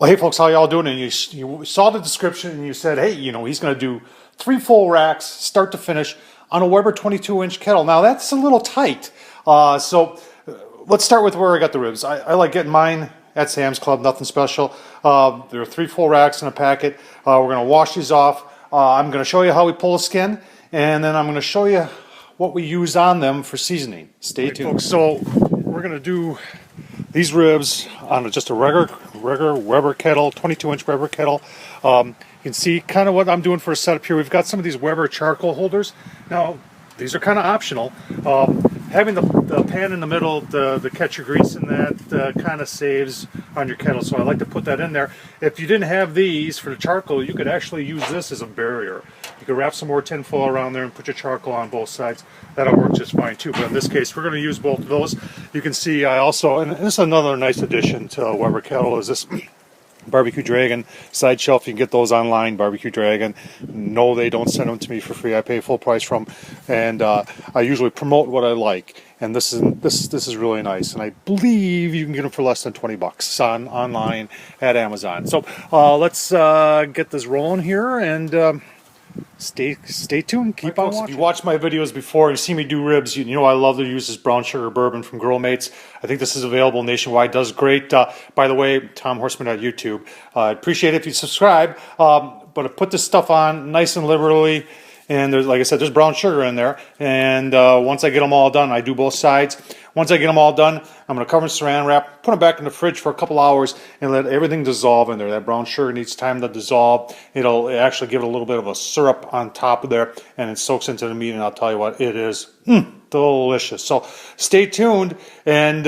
Well, hey folks, how y'all doing? And you saw the description and you said, hey, he's going to do 3 full racks, start to finish, on a Weber 22-inch kettle. Now that's a little tight. So let's start with where I got the ribs. I like getting mine at Sam's Club, nothing special. There are 3 full racks in a packet. We're going to wash these off. I'm going to show you how we pull the skin, and then I'm going to show you what we use on them for seasoning. Stay tuned. Folks, so we're going to do these ribs on just a regular Weber kettle, 22-inch Weber kettle. You can see kind of what I'm doing for a setup here. We've got some of these Weber charcoal holders. Now, these are kind of optional. Having the pan in the middle to catch your grease in that kind of saves on your kettle, so I like to put that in there. If you didn't have these for the charcoal, you could actually use this as a barrier. You could wrap some more tin foil around there and put your charcoal on both sides. That'll work just fine too, but in this case we're going to use both of those. You can see I also, and this is another nice addition to a Weber kettle, is this Barbecue Dragon side shelf. You can get those online, Barbecue Dragon. No, they don't send them to me for free. I pay full price for them, and I usually promote what I like. And this is really nice, and I believe you can get them for less than $20 online at Amazon. So let's get this rolling here, and stay tuned. Keep on watching. If you watched my videos before, you see me do ribs, you know I love to use this brown sugar bourbon from Grill Mates. I think this is available nationwide. Does great. By the way, Tom Horseman on YouTube. I'd appreciate it if you subscribe. But I put this stuff on nice and liberally. And there's, like I said, there's brown sugar in there. And once I get them all done, I do both sides. Once I get them all done, I'm going to cover in saran wrap, put them back in the fridge for a couple hours, and let everything dissolve in there. That brown sugar needs time to dissolve. It'll actually give it a little bit of a syrup on top of there, and it soaks into the meat, and I'll tell you what, it is delicious. So stay tuned, and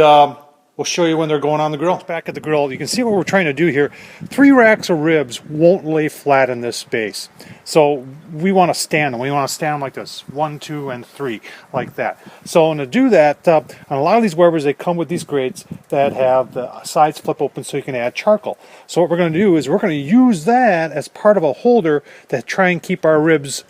we'll show you when they're going on the grill. Back at the grill, you can see what we're trying to do here. 3 racks of ribs won't lay flat in this space. So we want to stand them. We want to stand them like this. 1, 2, and 3, like that. So to do that, on a lot of these Webers, they come with these grates that have the sides flip open so you can add charcoal. So what we're going to do is we're going to use that as part of a holder to try and keep our ribs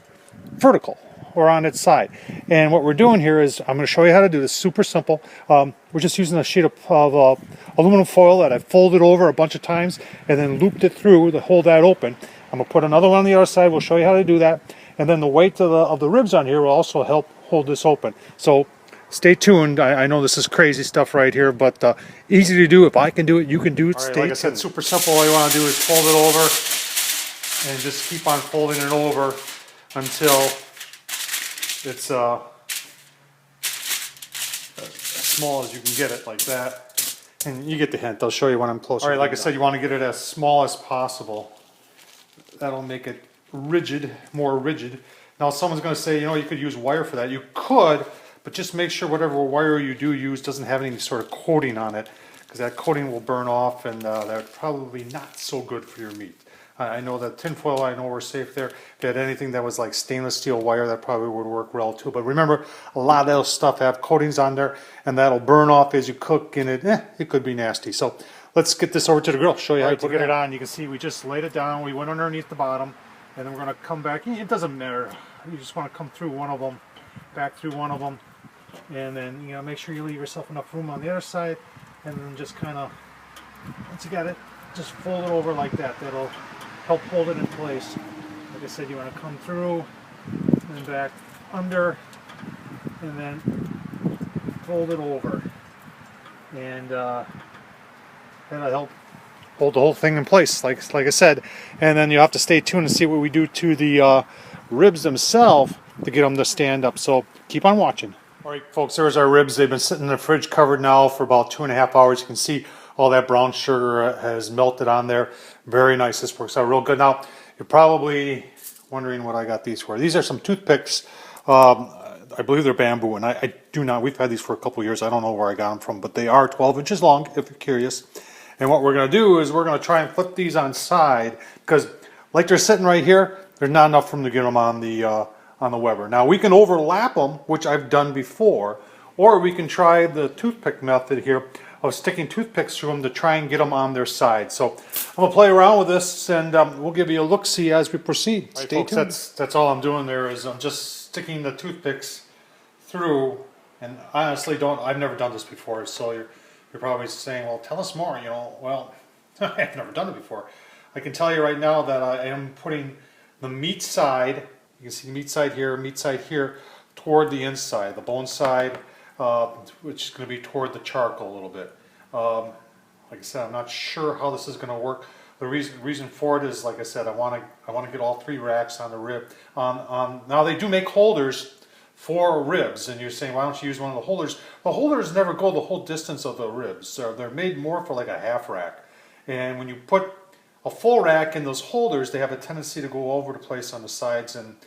vertical or on its side. And what we're doing here is, I'm going to show you how to do this. Super simple. We're just using a sheet of aluminum foil that I've folded over a bunch of times and then looped it through to hold that open. I'm going to put another one on the other side. We'll show you how to do that. And then the weight of the ribs on here will also help hold this open. So stay tuned. I know this is crazy stuff right here, but easy to do. If I can do it, you can do it. All right, like I said, super simple. All you want to do is fold it over and just keep on folding it over until it's as small as you can get it, like that. And you get the hint. I'll show you when I'm closer. All right, like I said, you want to get it as small as possible. That'll make it rigid, more rigid. Now someone's going to say, you could use wire for that. You could, but just make sure whatever wire you do use doesn't have any sort of coating on it, because that coating will burn off, and that's probably not so good for your meat. I know that tinfoil, I know we're safe there. If you had anything that was like stainless steel wire, that probably would work well too. But remember, a lot of those stuff have coatings on there, and that'll burn off as you cook, and it could be nasty. So let's get this over to the grill, show you how to get it on. You can see we just laid it down, we went underneath the bottom, and then we're going to come back. It doesn't matter, you just want to come through one of them, back through one of them, and then make sure you leave yourself enough room on the other side, and then just kind of, once you got it, just fold it over like that. That'll help hold it in place. Like I said, you want to come through and back under, and then fold it over, and that'll help hold the whole thing in place, like I said. And then you have to stay tuned and see what we do to the ribs themselves to get them to stand up. So keep on watching. All right, folks, there's our ribs. They've been sitting in the fridge covered now for about 2.5 hours. You can see all that brown sugar has melted on there. Very nice. This works out real good. Now, you're probably wondering what I got these for. These are some toothpicks. I believe they're bamboo, and I do not. We've had these for a couple years. I don't know where I got them from, but they are 12 inches long, if you're curious. And what we're going to do is we're going to try and flip these on side, because like they're sitting right here, there's not enough room to get them on the Weber. Now, we can overlap them, which I've done before, or we can try the toothpick method here of sticking toothpicks through them to try and get them on their side. So I'm going to play around with this, and we'll give you a look-see as we proceed. Right, stay tuned. That's all I'm doing there, is I'm just sticking the toothpicks through. And I honestly I've never done this before, so you're probably saying, well, tell us more. Well, I've never done it before. I can tell you right now that I am putting the meat side, you can see meat side here, toward the inside, the bone side, which is going to be toward the charcoal a little bit. Like I said, I'm not sure how this is going to work. The reason for it is, like I said, I want to get all 3 racks on the rib. Now they do make holders for ribs, and you're saying, why don't you use one of the holders? The holders never go the whole distance of the ribs. So they're made more for like a half rack. And when you put a full rack in those holders, they have a tendency to go over the place on the sides. And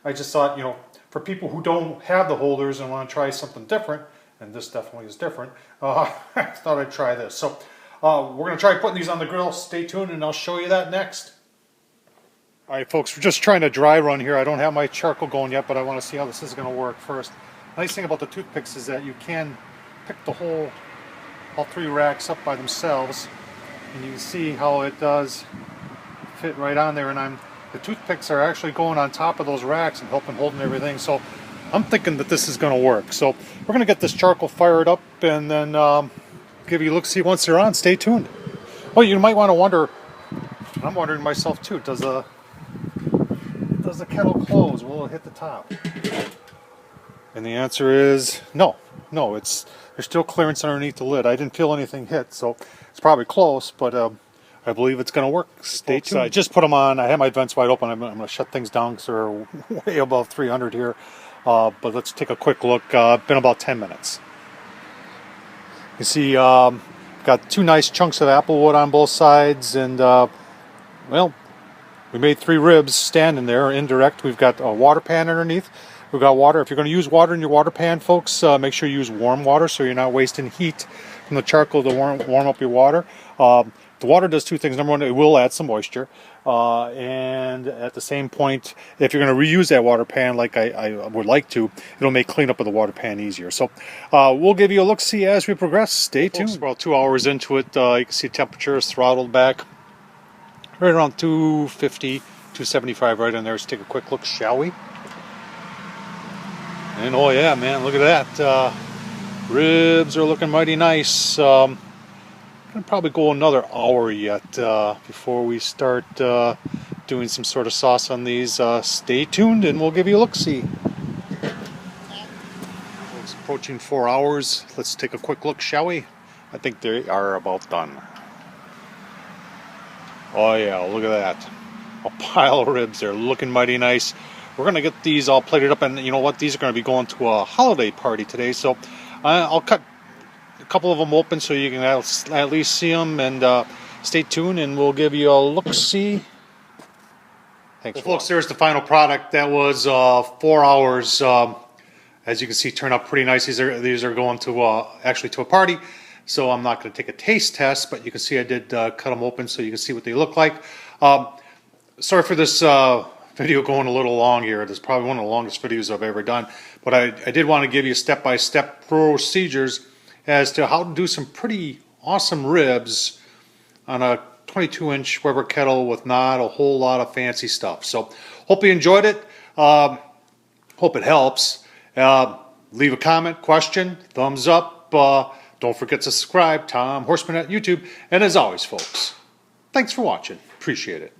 I just thought, you know, for people who don't have the holders and want to try something different, and this definitely is different, I thought I'd try this. So we're going to try putting these on the grill. Stay tuned and I'll show you that next. All right, folks, we're just trying to dry run here. I don't have my charcoal going yet, but I want to see how this is going to work first. The nice thing about the toothpicks is that you can pick all 3 racks up by themselves, and you can see how it does fit right on there. And the toothpicks are actually going on top of those racks and helping holding everything. So I'm thinking that this is going to work. So we're going to get this charcoal fired up and then give you a look-see once they're on. Stay tuned. Well, you might want to wonder, and I'm wondering myself too, does the kettle close? Will it hit the top? And the answer is no. No, there's still clearance underneath the lid. I didn't feel anything hit, so it's probably close, but I believe it's going to work. Stay tuned. I just put them on. I have my vents wide open. I'm going to shut things down because they're way above 300 here. But let's take a quick look. Been about 10 minutes. You see, got 2 nice chunks of apple wood on both sides, and well, we made 3 ribs standing there, indirect. We've got a water pan underneath. We've got water. If you're going to use water in your water pan, folks, make sure you use warm water so you're not wasting heat from the charcoal to warm up your water. The water does 2 things. Number one, it will add some moisture. And at the same point, if you're going to reuse that water pan like I would like to, it'll make cleanup of the water pan easier. So we'll give you a look-see as we progress. Stay tuned. Folks, about 2 hours into it, you can see temperature is throttled back. Right around 250, 275 right in there. Let's take a quick look, shall we? And oh yeah, man, look at that. Ribs are looking mighty nice. Gonna probably go another hour yet before we start doing some sort of sauce on these. Stay tuned and we'll give you a look-see. It's approaching 4 hours. Let's take a quick look, shall we? I think they are about done. Oh yeah, look at that. A pile of ribs. They're looking mighty nice. We're going to get these all plated up, and you know what? These are going to be going to a holiday party today, so I'll cut a couple of them open so you can at least see them, and stay tuned, and we'll give you a look-see. Thanks. Well, folks, there's the final product. That was 4 hours. As you can see, turned out pretty nice. These are going to actually to a party, so I'm not going to take a taste test, but you can see I did cut them open so you can see what they look like. Sorry for this video going a little long here. This is probably one of the longest videos I've ever done, but I did want to give you step-by-step procedures as to how to do some pretty awesome ribs on a 22-inch Weber kettle with not a whole lot of fancy stuff. So hope you enjoyed it. Hope it helps. Leave a comment, question, thumbs up. Don't forget to subscribe. Tom Horseman at YouTube. And as always, folks, thanks for watching. Appreciate it.